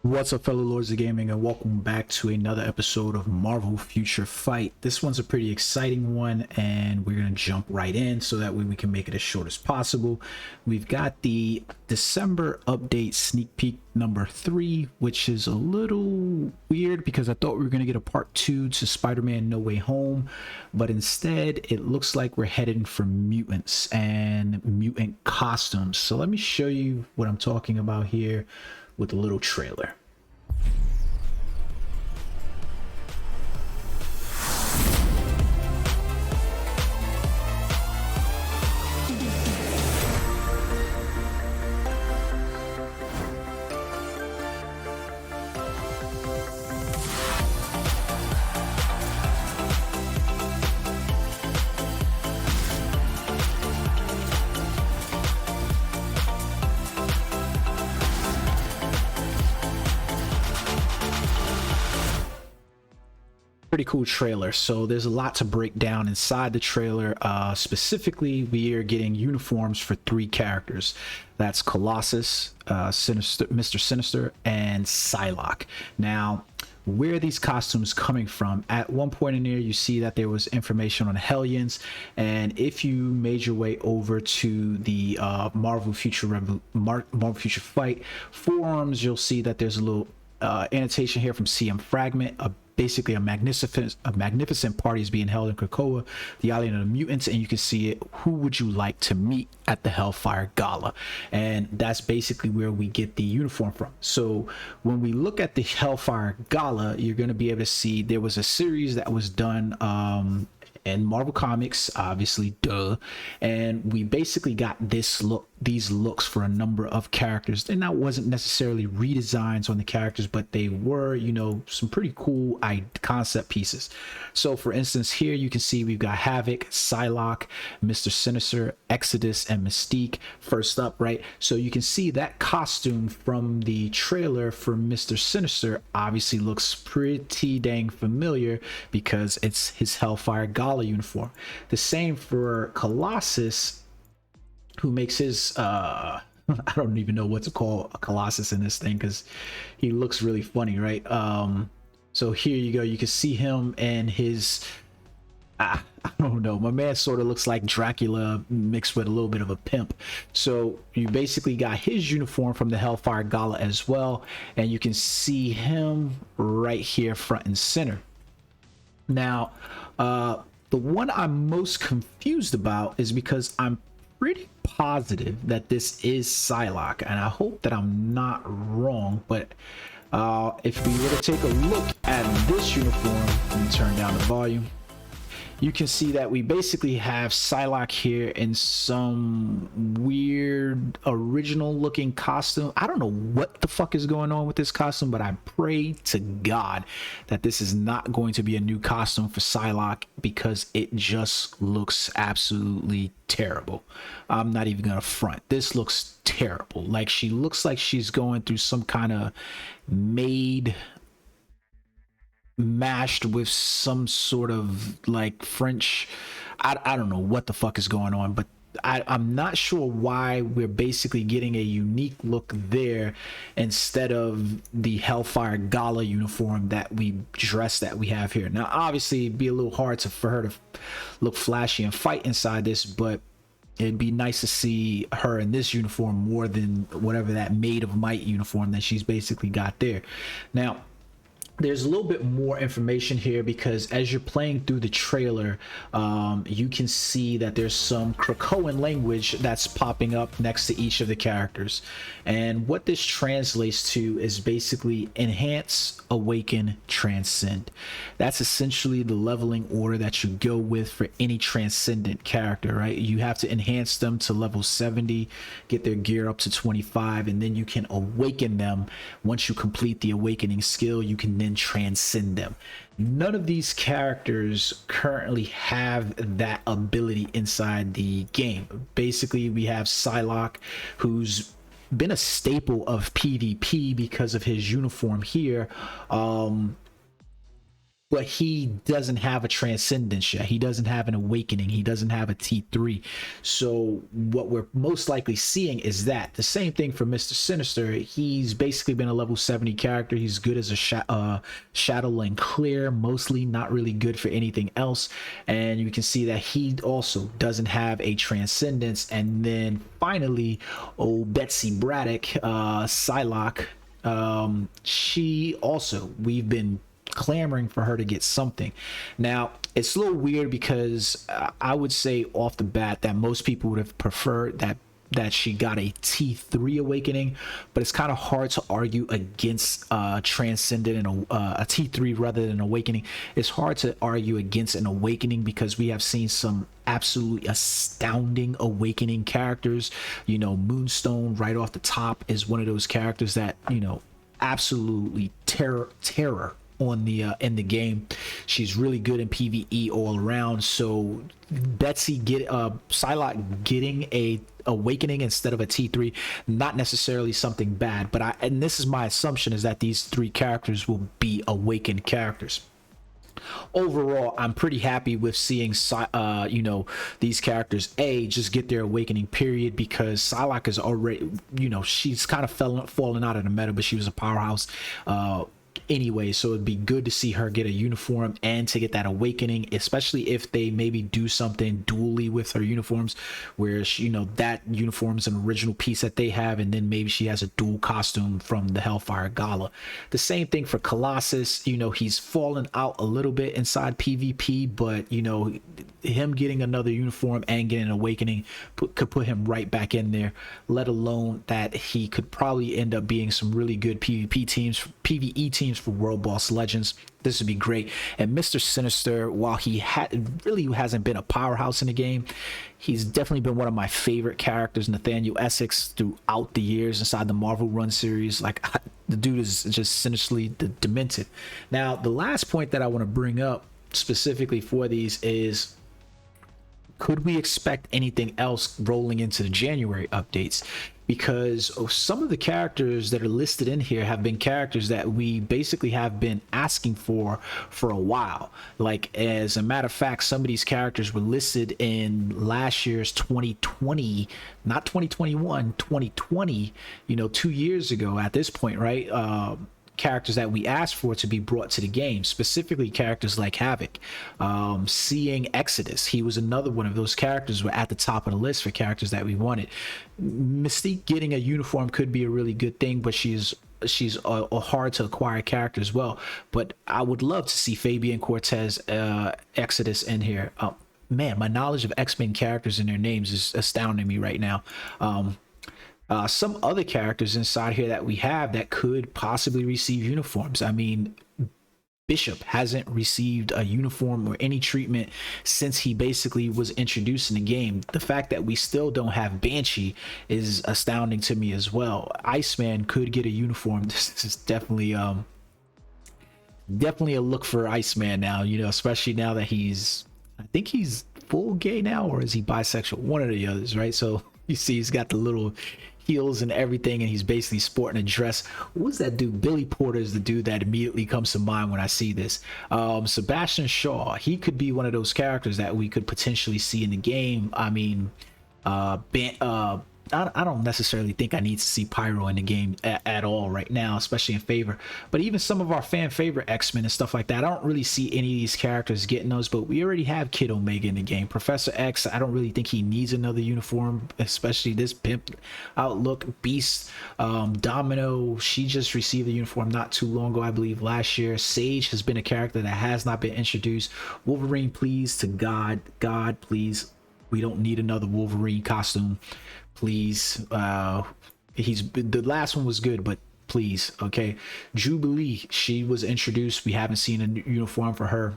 What's up, fellow lords of gaming, and welcome back to another episode of Marvel Future Fight. This one's a pretty exciting one, and we're gonna jump right in so that way we can make it as short as possible. We've got the December update sneak peek number 3, which is a little weird because I thought we were gonna get a part 2 to Spider-Man No Way Home, but instead it looks like we're headed for mutants and mutant costumes. So let me show you what I'm talking about here with a little trailer. Pretty cool trailer. So there's a lot to break down inside the trailer. Specifically, we are getting uniforms for 3 characters. That's Colossus, Sinister, Mr. Sinister, and Psylocke. Now, where are these costumes coming from? At one point in there, you see that there was information on Hellions, and if you made your way over to the Marvel Future Fight forums, you'll see that there's a little annotation here from CM Fragment. Basically a magnificent party is being held in Krakoa, the island of the mutants, and you can see it. Who would you like to meet at the Hellfire Gala? And that's basically where we get the uniform from. So when we look at the Hellfire Gala, you're going to be able to see there was a series that was done in Marvel Comics, obviously, duh, and we basically got these looks for a number of characters. And that wasn't necessarily redesigns on the characters, but they were, you know, some pretty cool concept pieces. So for instance, here you can see we've got Havoc, Psylocke, Mr. Sinister, Exodus, and Mystique first up, right? So you can see that costume from the trailer for Mr. Sinister obviously looks pretty dang familiar because it's his Hellfire Gala uniform. The same for Colossus, who makes his I don't even know what to call a Colossus in this thing because he looks really funny, right? So here you go, you can see him and his I don't know, my man sort of looks like Dracula mixed with a little bit of a pimp. So you basically got his uniform from the Hellfire Gala as well, and you can see him right here front and center. Now the one I'm most confused about is because I'm pretty positive that this is Psylocke, and I hope that I'm not wrong, but if we were to take a look at this uniform, let me turn down the volume, you can see that we basically have Psylocke here in some weird original looking costume. I don't know what the fuck is going on with this costume, but I pray to God that this is not going to be a new costume for Psylocke because it just looks absolutely terrible. I'm not even gonna front. This looks terrible. Like, she looks like she's going through some kind of mashed with some sort of like French, I don't know what the fuck is going on, but I'm not sure why we're basically getting a unique look there instead of the Hellfire Gala uniform that we have here. Now obviously it'd be a little hard for her to look flashy and fight inside this, but it'd be nice to see her in this uniform more than whatever that Maid of Might uniform that she's basically got there. Now there's a little bit more information here because as you're playing through the trailer, you can see that there's some Krakoan language that's popping up next to each of the characters. And what this translates to is basically enhance, awaken, transcend. That's essentially the leveling order that you go with for any transcendent character, right? You have to enhance them to level 70, get their gear up to 25, and then you can awaken them. Once you complete the awakening skill, you can then transcend them. None of these characters currently have that ability inside the game. Basically, we have Psylocke, who's been a staple of PvP because of his uniform here. but he doesn't have a transcendence yet. He doesn't have an awakening. He doesn't have a T3. So what we're most likely seeing is that the same thing for Mr. Sinister. He's basically been a level 70 character. He's good as a Shadow and Clear, mostly not really good for anything else. And you can see that he also doesn't have a transcendence. And then finally, Betsy Braddock, Psylocke, she also, we've been clamoring for her to get something. Now it's a little weird because I would say off the bat that most people would have preferred that she got a T3 awakening, but it's kind of hard to argue against transcendent and a T3 rather than awakening. It's hard to argue against an awakening because we have seen some absolutely astounding awakening characters. You know, Moonstone right off the top is one of those characters that, you know, absolutely terror on the in the game. She's really good in PvE all around. So Psylocke getting a awakening instead of a T3, not necessarily something bad, but and this is my assumption, is that these three characters will be awakened characters. Overall, I'm pretty happy with seeing you know, these characters just get their awakening period, because Psylocke is already, you know, she's kind of fallen out of the meta, but she was a powerhouse anyway, so it'd be good to see her get a uniform and to get that awakening, especially if they maybe do something dually with her uniforms, where she, you know, that uniform is an original piece that they have, and then maybe she has a dual costume from the Hellfire Gala. The same thing for Colossus. You know, he's fallen out a little bit inside PvP, but you know, him getting another uniform and getting an awakening could put him right back in there, let alone that he could probably end up being some really good PvE teams for World Boss Legends. This would be great. And Mr. Sinister, while he really hasn't been a powerhouse in the game, he's definitely been one of my favorite characters, Nathaniel Essex, throughout the years inside the Marvel Run series. Like, the dude is just sinisterly demented. Now, the last point that I want to bring up specifically for these is, could we expect anything else rolling into the January updates? Because some of the characters that are listed in here have been characters that we basically have been asking for a while. Like, as a matter of fact, some of these characters were listed in last year's 2020, not 2021, 2020, you know, 2 years ago at this point, right? Characters that we asked for to be brought to the game, specifically characters like Havoc. Seeing Exodus, he was another one of those characters were at the top of the list for characters that we wanted. Mystique getting a uniform could be a really good thing, but she's a hard to acquire character as well. But I would love to see Fabian Cortez, Exodus in here. Man, my knowledge of X-Men characters and their names is astounding me right now. Some other characters inside here that we have that could possibly receive uniforms. I mean, Bishop hasn't received a uniform or any treatment since he basically was introduced in the game. The fact that we still don't have Banshee is astounding to me as well. Iceman could get a uniform. This is definitely a look for Iceman now, you know, especially now that I think he's full gay now, or is he bisexual? One of the others, right? So you see he's got the little heels and everything, and he's basically sporting a dress. What's that dude? Billy Porter is the dude that immediately comes to mind when I see this. Sebastian Shaw, he could be one of those characters that we could potentially see in the game. I mean, I don't necessarily think I need to see Pyro in the game at all right now, especially in favor. But even some of our fan favorite X-Men and stuff like that, I don't really see any of these characters getting those. But we already have Kid Omega in the game. Professor X, I don't really think he needs another uniform, especially this pimp outlook. Beast, Domino, she just received a uniform not too long ago, I believe last year. Sage has been a character that has not been introduced. Wolverine, please, to God, please. We don't need another Wolverine costume. Please. The last one was good, but please. Okay. Jubilee, she was introduced. We haven't seen a uniform for her.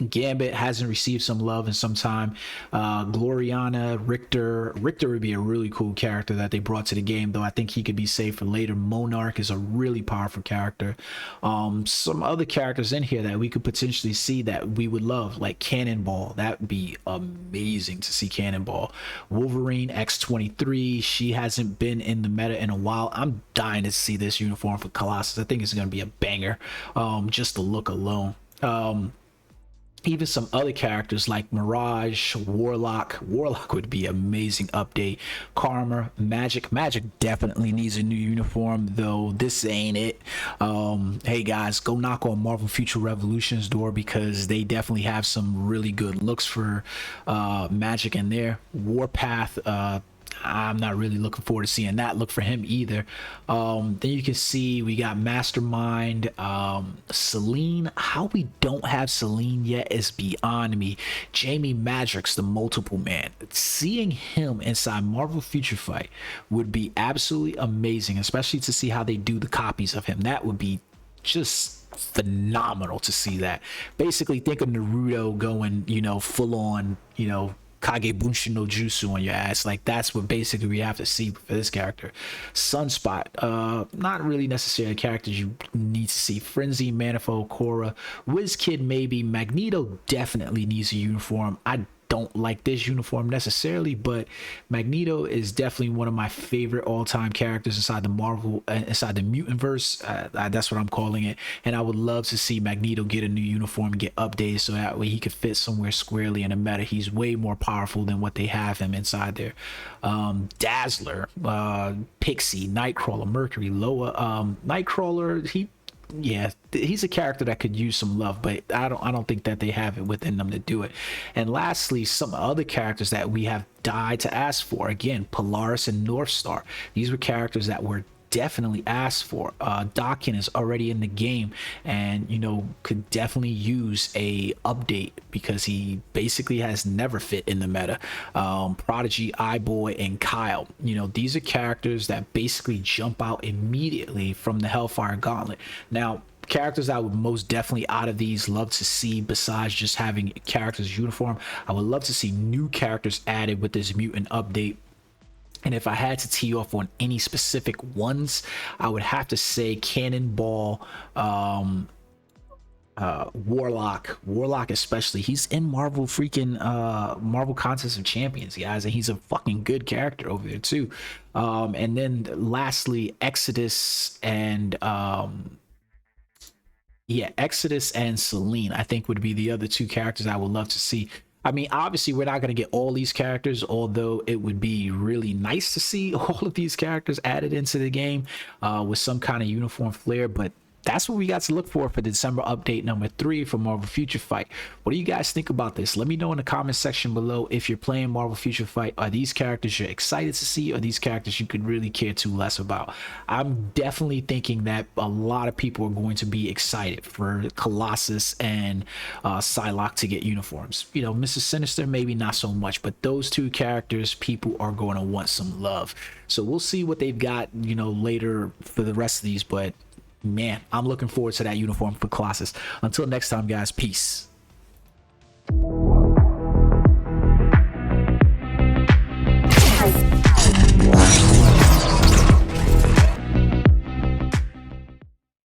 Gambit hasn't received some love in some time. Gloriana, Richter would be a really cool character that they brought to the game, though I think he could be saved for later. Monarch is a really powerful character. Some other characters in here that we could potentially see that we would love, like Cannonball. That would be amazing to see Cannonball. Wolverine X-23, she hasn't been in the meta in a while. I'm dying to see this uniform for Colossus. I think it's going to be a banger, just the look alone. Even some other characters like Mirage, Warlock would be amazing update. Karma, Magic definitely needs a new uniform, though this ain't it. Hey guys, go knock on Marvel Future Revolution's door, because they definitely have some really good looks for Magic in there. Warpath, I'm not really looking forward to seeing that look for him either. Then you can see we got Mastermind, Celine. How we don't have Celine yet is beyond me. Jamie Madrox, the multiple man, seeing him inside Marvel Future Fight would be absolutely amazing, especially to see how they do the copies of him. That would be just phenomenal to see that. Basically, think of Naruto going, you know, full on, you know, Kage Bunshin no Jutsu on your ass. Like, that's what basically we have to see for this character. Sunspot, not really necessarily characters you need to see. Frenzy, Manifold, Korra, WizKid maybe. Magneto definitely needs a uniform. I don't like this uniform necessarily, but Magneto is definitely one of my favorite all-time characters inside the Marvel, inside the mutant verse. That's what I'm calling it. And I would love to see Magneto get a new uniform and get updated, so that way he could fit somewhere squarely in the meta. He's way more powerful than what they have him inside there. Dazzler, Pixie, Nightcrawler, Mercury, Loa. Nightcrawler, he's a character that could use some love, but I don't think that they have it within them to do it. And lastly, some other characters that we have died to ask for. Again, Polaris and Northstar. These were characters that were definitely asked for. Dakin is already in the game, and you know, could definitely use a update because he basically has never fit in the meta. Prodigy, iBoy, and Kyle, you know, these are characters that basically jump out immediately from the Hellfire Gauntlet. Now, characters I would most definitely out of these love to see, besides just having characters uniform, I would love to see new characters added with this mutant update. And if I had to tee off on any specific ones, I would have to say Cannonball, Warlock especially. He's in Marvel Contest of Champions, guys, and he's a fucking good character over there too. And then lastly, Exodus and Exodus and Celine, I think, would be the other two characters I would love to see. I mean, obviously, we're not going to get all these characters, although it would be really nice to see all of these characters added into the game with some kind of uniform flair. But that's what we got to look for December update number 3 for Marvel Future Fight. What do you guys think about this? Let me know in the comment section below. If you're playing Marvel Future Fight, are these characters you're excited to see, or these characters you could really care too less about? I'm definitely thinking that a lot of people are going to be excited for Colossus and Psylocke to get uniforms. You know, Mrs. Sinister maybe not so much, but those two characters people are going to want some love. So we'll see what they've got, you know, later for the rest of these, but man, I'm looking forward to that uniform for Colossus. Until next time, guys, peace.